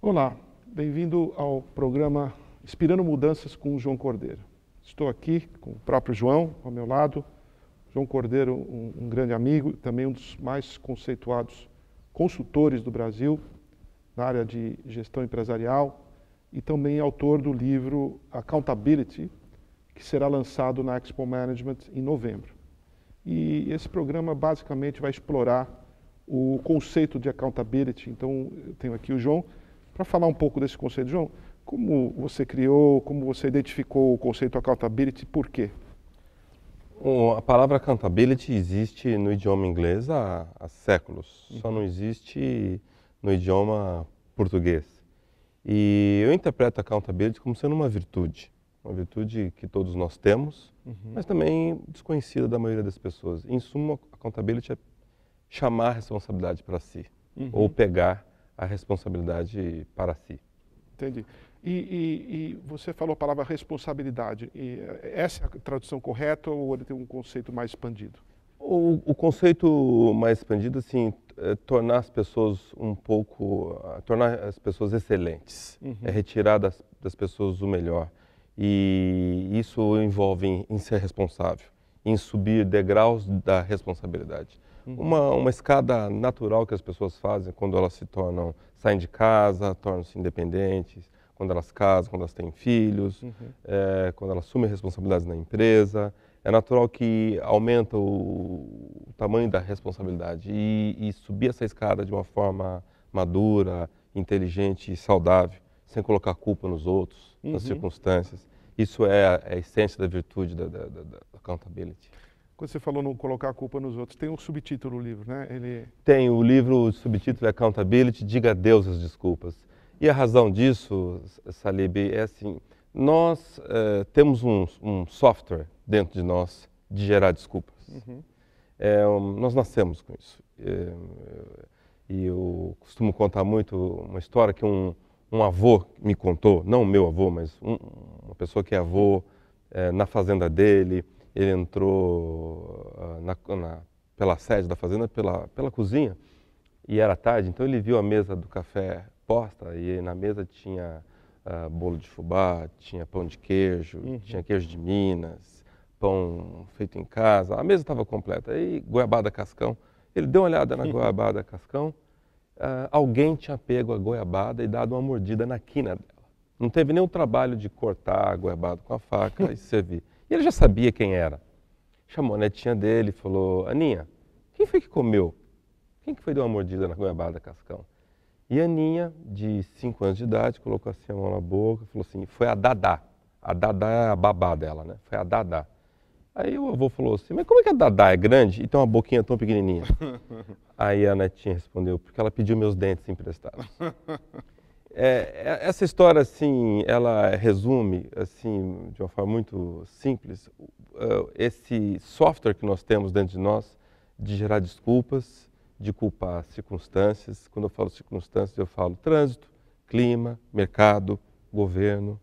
Olá, bem-vindo ao programa Inspirando Mudanças com o João Cordeiro. Estou aqui com o próprio João, ao meu lado. João Cordeiro, um grande amigo, também um dos mais conceituados consultores do Brasil na área de gestão empresarial e também autor do livro Accountability, que será lançado na Expo Management em novembro. E esse programa basicamente vai explorar o conceito de accountability. Então, eu tenho aqui o João para falar um pouco desse conceito. João, como você criou, como você identificou o conceito accountability e por quê? A palavra accountability existe no idioma inglês há séculos, só não existe no idioma português. E eu interpreto accountability como sendo uma virtude que todos nós temos, mas também desconhecida da maioria das pessoas. Em suma, accountability é chamar a responsabilidade para si, ou pegar a responsabilidade para si. Entendi. E você falou a palavra responsabilidade. E essa é a tradução correta ou ele tem um conceito mais expandido? O conceito mais expandido, assim, é tornar as pessoas tornar as pessoas excelentes, é retirar das pessoas o melhor. E isso envolve em ser responsável, em subir degraus da responsabilidade. Uma escada natural que as pessoas fazem quando elas saem de casa, tornam-se independentes, quando elas casam, quando elas têm filhos, quando elas assumem responsabilidades na empresa. É natural que aumenta o tamanho da responsabilidade e subir essa escada de uma forma madura, inteligente e saudável, sem colocar culpa nos outros, nas circunstâncias. Isso é a essência da virtude da accountability. Quando você falou não colocar a culpa nos outros, tem um subtítulo no livro, né? Tem o livro, o subtítulo é Accountability, Diga Adeus às Desculpas. E a razão disso, Salib, é assim, nós temos um software dentro de nós de gerar desculpas. Nós nascemos com isso. E eu costumo contar muito uma história que um avô me contou, não o meu avô, mas uma pessoa que é avô, na fazenda dele, ele entrou pela sede da fazenda, pela cozinha, e era tarde, então ele viu a mesa do café posta, e na mesa tinha bolo de fubá, tinha pão de queijo, tinha queijo de Minas, pão feito em casa, a mesa estava completa, aí goiabada cascão. Ele deu uma olhada na goiabada cascão, alguém tinha pego a goiabada e dado uma mordida na quina dela. Não teve nenhum trabalho de cortar a goiabada com a faca e servir. E ele já sabia quem era. Chamou a netinha dele e falou: Aninha, quem foi que comeu? Quem que foi que deu uma mordida na goiabada cascão? E a Aninha, de 5 anos de idade, colocou assim a mão na boca e falou assim: foi a Dadá. A Dadá é a babá dela, né? Foi a Dadá. Aí o avô falou assim: mas como é que a Dadá é grande e tem uma boquinha tão pequenininha? Aí a netinha respondeu: porque ela pediu meus dentes emprestados. Essa história, assim, ela resume, assim, de uma forma muito simples, esse software que nós temos dentro de nós de gerar desculpas, de culpar circunstâncias. Quando eu falo circunstâncias, eu falo trânsito, clima, mercado, governo,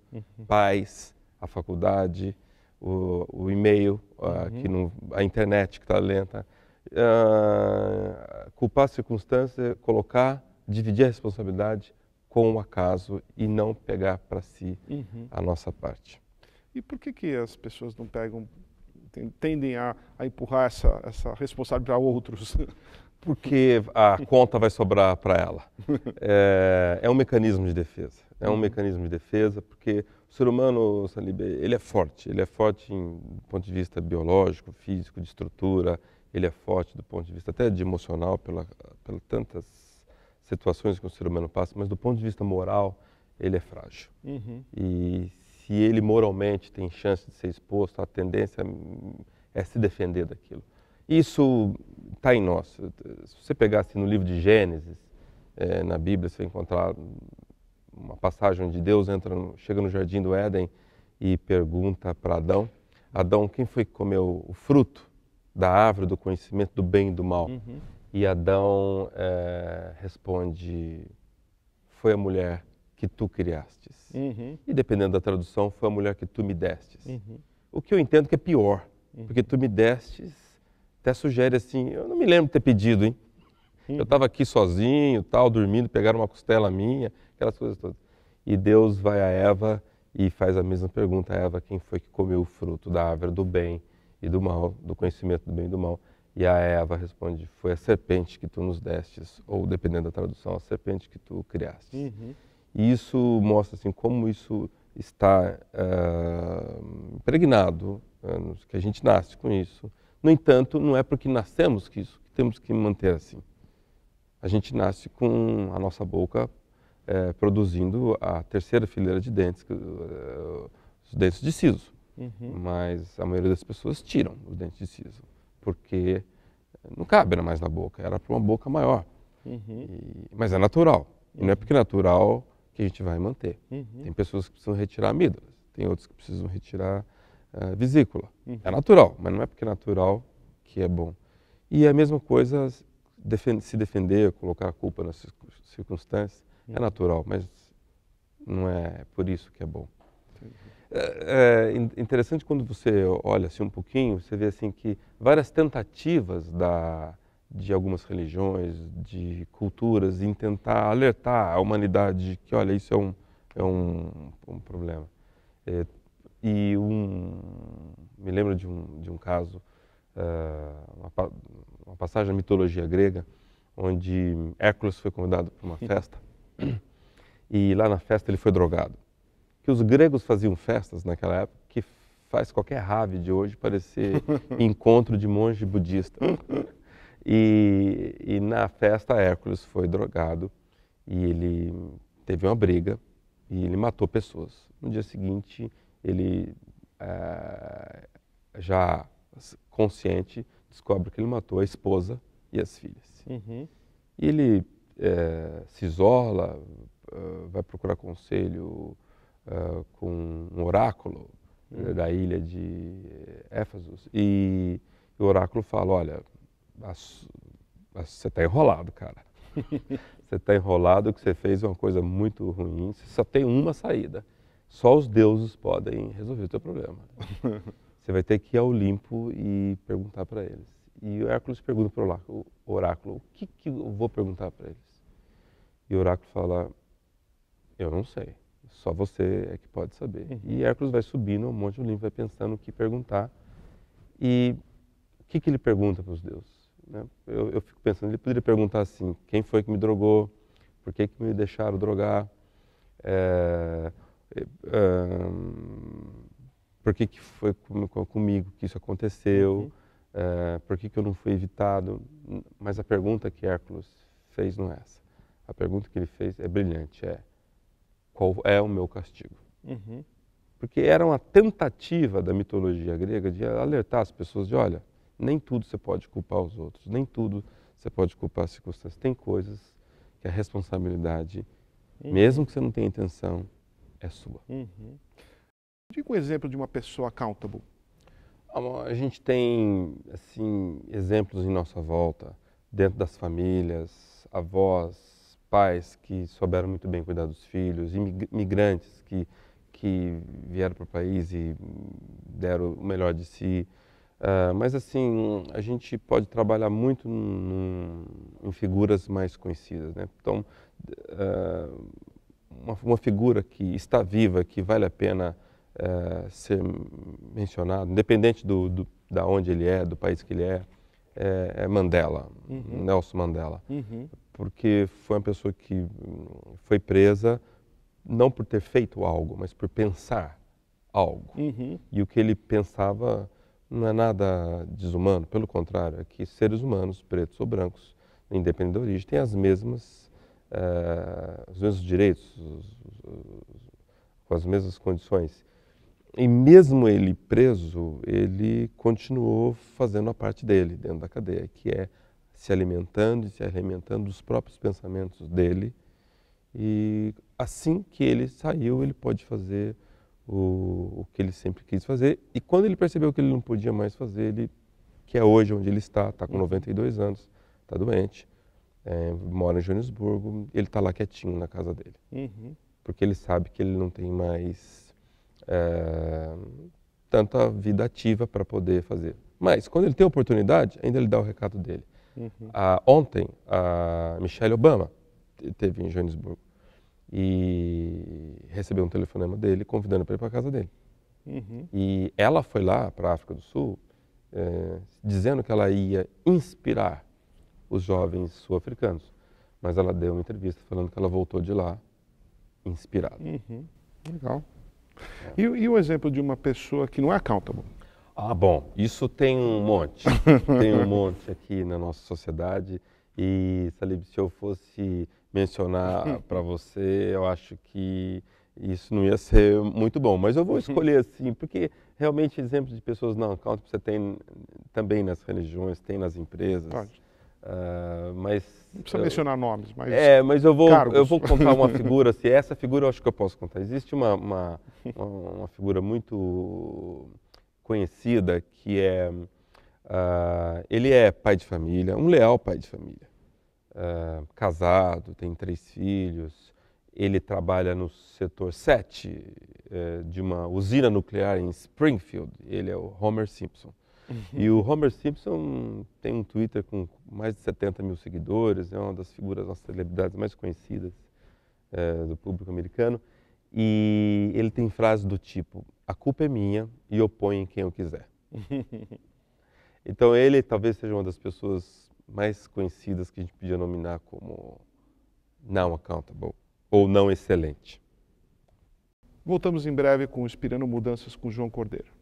pais, a faculdade, o e-mail, a internet que está lenta. Culpar circunstâncias, dividir a responsabilidade com o acaso e não pegar para si a nossa parte. E por que as pessoas não tendem a empurrar essa responsabilidade para outros? Porque a conta vai sobrar para ela. É um mecanismo de defesa. É um mecanismo de defesa porque o ser humano, Salib, ele é forte. Ele é forte do ponto de vista biológico, físico, de estrutura. Ele é forte do ponto de vista até de emocional, pela tantas situações que o ser humano passa, mas do ponto de vista moral, ele é frágil. E se ele moralmente tem chance de ser exposto, a tendência é se defender daquilo. Isso está em nós. Se você pegar assim, no livro de Gênesis, na Bíblia, você vai encontrar uma passagem onde Deus chega no jardim do Éden e pergunta para Adão: Adão, quem foi que comeu o fruto da árvore do conhecimento do bem e do mal? E Adão responde: foi a mulher que tu criastes. E dependendo da tradução, foi a mulher que tu me destes. O que eu entendo que é pior, porque tu me destes até sugere assim: eu não me lembro de ter pedido, hein? Eu estava aqui sozinho, tal, dormindo, pegaram uma costela minha, aquelas coisas todas. E Deus vai a Eva e faz a mesma pergunta a Eva, quem foi que comeu o fruto da árvore do bem e do mal, do conhecimento do bem e do mal? E a Eva responde, foi a serpente que tu nos destes, ou dependendo da tradução, a serpente que tu criaste. E isso mostra assim, como isso está impregnado, que a gente nasce com isso. No entanto, não é porque nascemos que isso que temos que manter assim. A gente nasce com a nossa boca produzindo a terceira fileira de dentes, os dentes de siso. Mas a maioria das pessoas tiram os dentes de siso, porque não cabe mais na boca, era para uma boca maior. Mas é natural, e não é porque é natural que a gente vai manter. Tem pessoas que precisam retirar amígdalas, tem outras que precisam retirar vesícula. É natural, mas não é porque é natural que é bom. E a mesma coisa, se defender, colocar a culpa nas circunstâncias, é natural, mas não é por isso que é bom. É interessante quando você olha assim um pouquinho, você vê assim que várias tentativas de algumas religiões, de culturas, em tentar alertar a humanidade de que, olha, isso é um problema. Me lembro de um caso, uma passagem da mitologia grega, onde Hércules foi convidado para uma festa e lá na festa ele foi drogado. Que os gregos faziam festas naquela época que faz qualquer rave de hoje parecer encontro de monge budista. E na festa Hércules foi drogado e ele teve uma briga e ele matou pessoas. No dia seguinte ele, já consciente, descobre que ele matou a esposa e as filhas. E ele se isola, vai procurar conselho com um oráculo da ilha de Éfaso. E o oráculo fala, olha, você está enrolado, cara. Você está enrolado, o que você fez é uma coisa muito ruim, você só tem uma saída. Só os deuses podem resolver o teu problema. Você vai ter que ir ao Olimpo e perguntar para eles. E o Hércules pergunta para o oráculo, o que eu vou perguntar para eles? E o oráculo fala, eu não sei, só você é que pode saber. E Hércules vai subindo ao Monte Olimpo, vai pensando o que perguntar. E o que ele pergunta para os deuses? Né? Eu fico pensando, ele poderia perguntar assim, quem foi que me drogou? Por que me deixaram drogar? Por que foi comigo que isso aconteceu? Por que eu não fui evitado? Mas a pergunta que Hércules fez não é essa. A pergunta que ele fez é brilhante, qual é o meu castigo? Porque era uma tentativa da mitologia grega de alertar as pessoas de, olha, nem tudo você pode culpar os outros, nem tudo você pode culpar as circunstâncias. Tem coisas que a responsabilidade, mesmo que você não tenha intenção, é sua. Diga um exemplo de uma pessoa accountable. A gente tem assim, exemplos em nossa volta, dentro das famílias, avós, pais que souberam muito bem cuidar dos filhos, imigrantes que vieram para o país e deram o melhor de si. Mas assim, a gente pode trabalhar muito em figuras mais conhecidas, né? Então, uma figura que está viva, que vale a pena ser mencionado, independente da onde ele é, do país que ele é Mandela, Nelson Mandela. Porque foi uma pessoa que foi presa não por ter feito algo, mas por pensar algo. E o que ele pensava não é nada desumano, pelo contrário, é que seres humanos, pretos ou brancos, independente da origem, têm os mesmos direitos, com as mesmas condições. E mesmo ele preso, ele continuou fazendo a parte dele dentro da cadeia, que é se alimentando e se alimentando dos próprios pensamentos dele. E assim que ele saiu, ele pode fazer o que ele sempre quis fazer. E quando ele percebeu que ele não podia mais fazer, que é hoje onde ele está com 92 anos, está doente, mora em Joanesburgo, ele está lá quietinho na casa dele. Porque ele sabe que ele não tem mais tanta vida ativa para poder fazer. Mas quando ele tem oportunidade, ainda ele dá o recado dele. Ontem, a Michelle Obama esteve em Joanesburgo e recebeu um telefonema dele convidando para ir para a casa dele. E ela foi lá para a África do Sul dizendo que ela ia inspirar os jovens sul-africanos. Mas ela deu uma entrevista falando que ela voltou de lá inspirada. Legal. E o exemplo de uma pessoa que não é accountable? Bom, isso tem um monte. Tem um monte aqui na nossa sociedade. E, Salib, se eu fosse mencionar para você, eu acho que isso não ia ser muito bom. Mas eu vou escolher assim, porque realmente exemplos de pessoas não accountable você tem também nas religiões, tem nas empresas. Pode. Mas não precisa mencionar nomes, mas mas eu vou contar uma figura, se essa figura eu acho que eu posso contar. Existe uma figura muito conhecida que ele é pai de família, um leal pai de família, casado, tem 3 filhos, ele trabalha no setor 7 de uma usina nuclear em Springfield, ele é o Homer Simpson. E o Homer Simpson tem um Twitter com mais de 70 mil seguidores, é uma das figuras, das celebridades mais conhecidas do público americano. E ele tem frases do tipo, a culpa é minha e eu ponho em quem eu quiser. Então ele talvez seja uma das pessoas mais conhecidas que a gente podia nominar como não accountable ou não excelente. Voltamos em breve com Inspirando Mudanças com João Cordeiro.